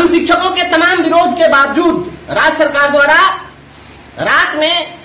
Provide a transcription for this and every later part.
हम शिक्षकों के तमाम विरोध के बावजूद राज्य सरकार द्वारा रात में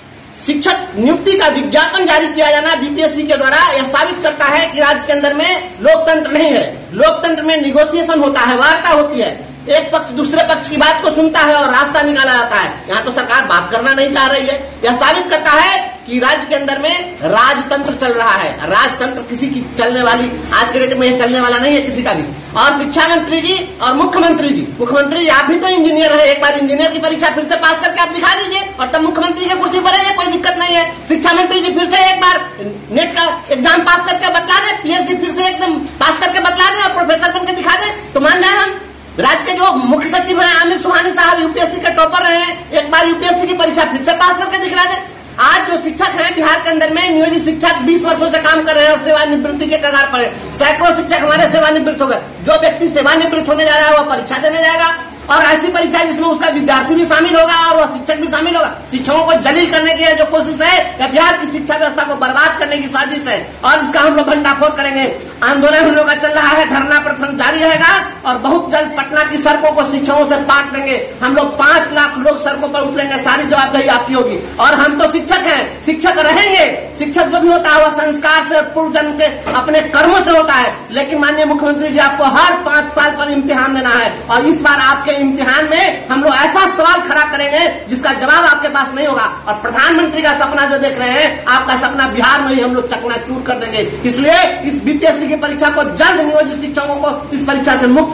शिक्षक नियुक्ति का विज्ञापन जारी किया जाना बीपीएससी के द्वारा यह साबित करता है कि राज्य के अंदर में लोकतंत्र नहीं है। लोकतंत्र में निगोशिएशन होता है, वार्ता होती है, एक पक्ष दूसरे पक्ष की बात को सुनता है और रास्ता निकाला जाता है। यहाँ तो सरकार बात करना नहीं चाह रही है। यह साबित करता है कि राज्य के अंदर में राजतंत्र चल रहा है। राजतंत्र किसी की चलने वाली आज के डेट में यह चलने वाला नहीं है किसी का भी। और शिक्षा मंत्री जी और मुख्यमंत्री जी आप भी तो इंजीनियर है, एक बार इंजीनियर की परीक्षा फिर से पास करके आप दिखा दीजिए और तब मुख्यमंत्री की कुर्सी पर है, कोई दिक्कत नहीं है। शिक्षा मंत्री जी फिर से एक बार नेट का एग्जाम पास करके बतला दे, पीएचडी फिर से एकदम पास करके बतला दे और प्रोफेसर बनकर दिखा दे तो मान जाए हम। राज्य के जो मुख्य सचिव हैं आमिर सुहानी साहब यूपीएससी के टॉपर रहे हैं, एक बार यूपीएससी की परीक्षा फिर से पास करके दिखला दे। आज जो शिक्षक हैं बिहार के अंदर में नियोजित शिक्षक 20 वर्षों से काम कर रहे हैं और सेवानिवृत्ति के कगार पर है। सैकड़ों शिक्षक हमारे सेवानिवृत्त हो गए। जो व्यक्ति सेवानिवृत्त होने जा रहा है वह परीक्षा देने जाएगा और ऐसी परीक्षा जिसमें उसका विद्यार्थी भी शामिल होगा और वह शिक्षक भी शामिल होगा। शिक्षकों को जलील करने की जो कोशिश है या बिहार की शिक्षा व्यवस्था को बर्बाद करने की साजिश है और इसका हम लोग भंडाफोड़ करेंगे। आंदोलन हम लोग का चल रहा है, धरना प्रदर्शन जारी रहेगा और बहुत जल्द पटना की सड़कों को शिक्षकों से पाट देंगे। हम लोग 5 लाख लोग सड़कों पर उतरेंगे, सारी जवाबदेही आपकी होगी। और हम तो शिक्षक हैं, शिक्षक रहेंगे। शिक्षक जो भी होता है वह संस्कार से पूर्व जन्म के अपने कर्मों से होता है। लेकिन माननीय मुख्यमंत्री जी आपको हर 5 साल पर इम्तिहान देना है और इस बार आपके इम्तिहान में हम लोग ऐसा सवाल खड़ा करेंगे जिसका जवाब आपके पास नहीं होगा। और प्रधानमंत्री का सपना जो देख रहे हैं, आपका सपना बिहार में ही हम लोग चकनाचूर कर देंगे। इसलिए इस बीपीएससी की परीक्षा को जल्द नियोजित शिक्षकों को इस परीक्षा से मुक्त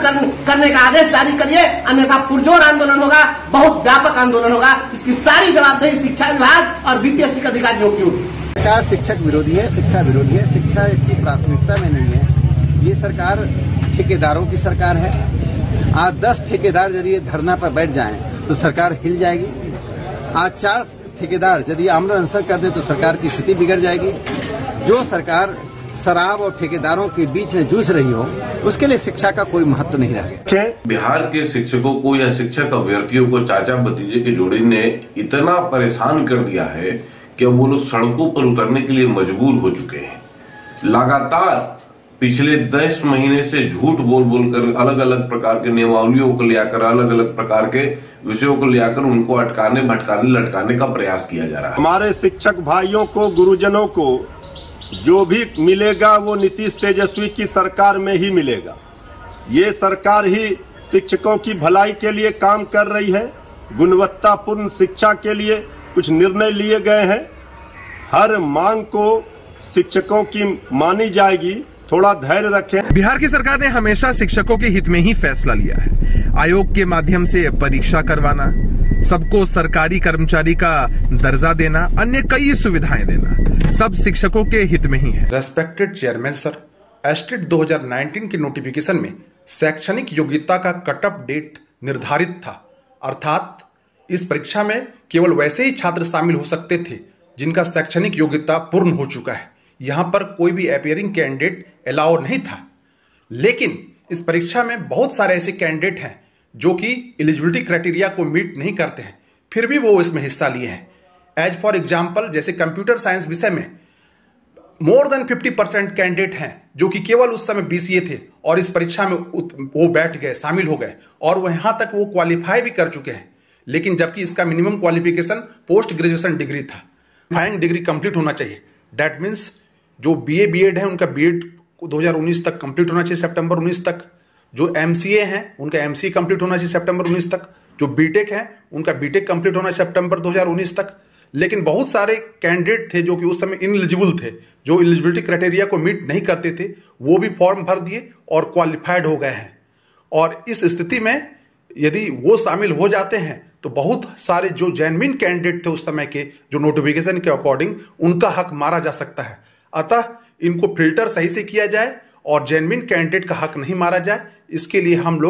करने का आदेश जारी करिए, अन्यथा पुरजोर आंदोलन होगा, बहुत व्यापक आंदोलन होगा। इसकी सारी जवाबदेही शिक्षा विभाग और बीपीएससी के अधिकारियों की होगी। सरकार शिक्षक विरोधी है, शिक्षा विरोधी है, शिक्षा इसकी प्राथमिकता में नहीं है। ये सरकार ठेकेदारों की सरकार है। आज 10 ठेकेदार यदि धरना पर बैठ जाएं तो सरकार हिल जाएगी। आज 4 ठेकेदार यदि आमरण अनशन कर दें तो सरकार की स्थिति बिगड़ जाएगी। जो सरकार शराब और ठेकेदारों के बीच में जूझ रही हो उसके लिए शिक्षा का कोई महत्व नहीं रहेगा। बिहार के शिक्षकों को या शिक्षक अभ्यर्थियों को चाचा भतीजे की जोड़ी ने इतना परेशान कर दिया है कि वो लोग सड़कों पर उतरने के लिए मजबूर हो चुके हैं। लगातार पिछले 10 महीने से झूठ बोल कर अलग अलग प्रकार के नियमावलियों को लेकर अलग अलग प्रकार के विषयों को लेकर उनको अटकाने भटकाने लटकाने का प्रयास किया जा रहा है। हमारे शिक्षक भाइयों को, गुरुजनों को जो भी मिलेगा वो नीतीश तेजस्वी की सरकार में ही मिलेगा। ये सरकार ही शिक्षकों की भलाई के लिए काम कर रही है। गुणवत्तापूर्ण शिक्षा के लिए कुछ निर्णय लिए गए हैं। हर मांग को शिक्षकों की मानी जाएगी, थोड़ा धैर्य रखें। बिहार की सरकार ने हमेशा शिक्षकों के हित में ही फैसला लिया है। आयोग के माध्यम से परीक्षा करवाना, सबको सरकारी कर्मचारी का दर्जा देना, अन्य कई सुविधाएं देना, सब शिक्षकों के हित में ही है। रेस्पेक्टेड चेयरमैन सर, एस्टेट 2019 के नोटिफिकेशन में शैक्षणिक योग्यता का कट ऑफ डेट निर्धारित था, अर्थात इस परीक्षा में केवल वैसे ही छात्र शामिल हो सकते थे जिनका शैक्षणिक योग्यता पूर्ण हो चुका है। यहाँ पर कोई भी अपीयरिंग कैंडिडेट अलाउ नहीं था। लेकिन इस परीक्षा में बहुत सारे ऐसे कैंडिडेट हैं जो कि एलिजिबिलिटी क्राइटेरिया को मीट नहीं करते हैं, फिर भी वो इसमें हिस्सा लिए हैं। एज फॉर एग्जाम्पल, जैसे कंप्यूटर साइंस विषय में मोर देन 50% कैंडिडेट हैं जो कि केवल उस समय बीसीए थे और इस परीक्षा में वो बैठ गए, शामिल हो गए और वो यहाँ तक वो क्वालिफाई भी कर चुके हैं। लेकिन जबकि इसका minimum qualification post graduation degree था। फाइंग डिग्री कंप्लीट होना चाहिए। दैट मीन्स जो बीए बीएड है उनका बीएड 2019 तक कंप्लीट होना चाहिए, सितंबर 19 तक। जो एमसीए हैं उनका एमसीए कंप्लीट होना चाहिए सितंबर 19 तक। जो बीटेक है उनका बीटेक कंप्लीट होना चाहिए सितंबर 2019 तक। लेकिन बहुत सारे कैंडिडेट थे जो कि उस समय इनएलिजिबल थे, जो एलिजिबिलिटी क्राइटेरिया को मीट नहीं करते थे, वो भी फॉर्म भर दिए और क्वालिफाइड हो गए हैं। और इस स्थिति में यदि वो शामिल हो जाते हैं तो बहुत सारे जो जेन्युइन कैंडिडेट थे उस समय के, जो नोटिफिकेशन के अकॉर्डिंग, उनका हक मारा जा सकता है। अतः इनको फिल्टर सही से किया जाए और जेन्युइन कैंडिडेट का हक नहीं मारा जाए, इसके लिए हम लोग